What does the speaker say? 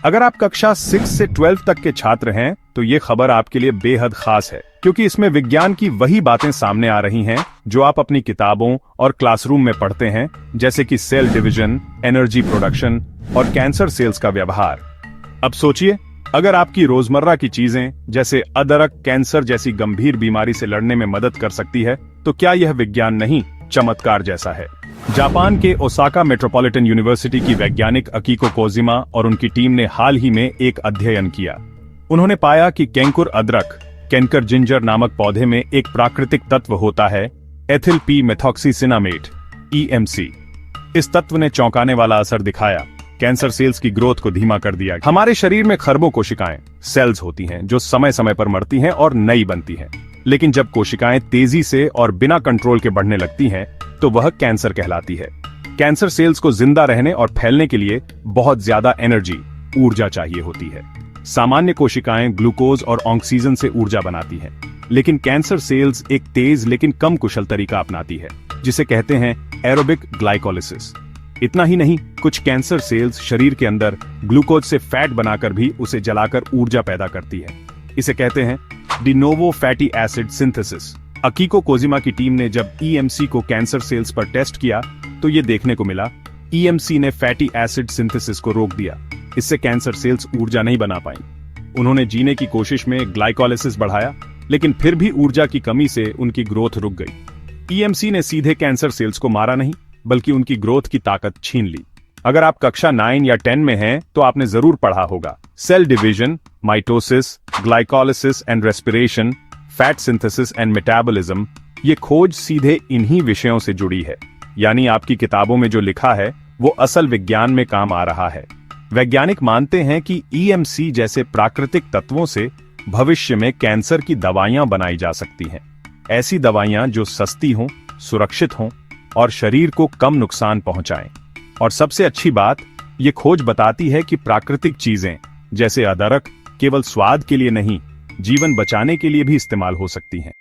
अगर आप कक्षा 6 से 12 तक के छात्र हैं तो ये खबर आपके लिए बेहद खास है, क्योंकि इसमें विज्ञान की वही बातें सामने आ रही हैं जो आप अपनी किताबों और क्लासरूम में पढ़ते हैं, जैसे कि सेल डिवीजन, एनर्जी प्रोडक्शन और कैंसर सेल्स का व्यवहार। अब सोचिए, अगर आपकी रोजमर्रा की चीजें जैसे अदरक कैंसर जैसी गंभीर बीमारी से लड़ने में मदद कर सकती है, तो क्या यह विज्ञान नहीं चमत्कार जैसा है। जापान के ओसाका मेट्रोपॉलिटन यूनिवर्सिटी की वैज्ञानिक अकीको कोजिमा और उनकी टीम ने हाल ही में एक अध्ययन किया। उन्होंने पाया कि केंकुर अदरक कैंकर जिंजर नामक पौधे में एक प्राकृतिक तत्व होता है, एथिल पी मेथॉक्सीसिनामेट EMC। इस तत्व ने चौंकाने वाला असर दिखाया, कैंसर सेल्स की ग्रोथ को धीमा कर दिया। हमारे शरीर में खरबों कोशिकाएं सेल्स होती हैं जो समय समय पर मरती हैं और नई बनती हैं, लेकिन जब कोशिकाएं तेजी से और बिना कंट्रोल के बढ़ने लगती हैं तो वह कैंसर कहलाती है। कैंसर सेल्स को जिंदा रहने और फैलने के लिए बहुत ज्यादा एनर्जी ऊर्जा चाहिए होती है। सामान्य कोशिकाएं ग्लूकोज और ऑक्सीजन से ऊर्जा बनाती हैं, लेकिन कैंसर सेल्स एक तेज लेकिन कम कुशल तरीका अपनाती है, जिसे कहते हैं एरोबिक ग्लाइकोलिसिस। इतना ही नहीं, कुछ कैंसर सेल्स शरीर के अंदर ग्लूकोज से फैट बनाकर भी उसे जलाकर ऊर्जा पैदा करती है। इसे कहते हैं de novo fatty acid synthesis. अकीको Kojima की टीम ने जब EMC को कैंसर सेल्स पर टेस्ट किया तो ये देखने को मिला, EMC ने फैटी एसिड सिंथेसिस को रोक दिया। इससे कैंसर सेल्स ऊर्जा नहीं बना पाई। उन्होंने जीने की कोशिश में ग्लाइकोलिसिस बढ़ाया, लेकिन फिर भी ऊर्जा की कमी से उनकी ग्रोथ रुक गई। EMC ने सीधे कैंसर सेल्स को मारा नहीं, बल्कि उनकी ग्रोथ की ताकत छीन ली। अगर आप कक्षा 9 या 10 में हैं तो आपने जरूर पढ़ा होगा cell division, mitosis, glycolysis and respiration, fat synthesis and metabolism. ये खोज सीधे इन्हीं विषयों से जुड़ी है, यानी आपकी किताबों में जो लिखा है वो असल विज्ञान में काम आ रहा है। वैज्ञानिक मानते हैं कि EMC जैसे प्राकृतिक तत्वों से भविष्य में कैंसर की दवाइयां बनाई जा सकती हैं। ऐसी दवाइयां जो सस्ती हों, सुरक्षित हों और शरीर को कम नुकसान पहुंचाएं। और सबसे अच्छी बात, ये खोज बताती है कि प्राकृतिक चीजें जैसे अदरक केवल स्वाद के लिए नहीं, जीवन बचाने के लिए भी इस्तेमाल हो सकती हैं।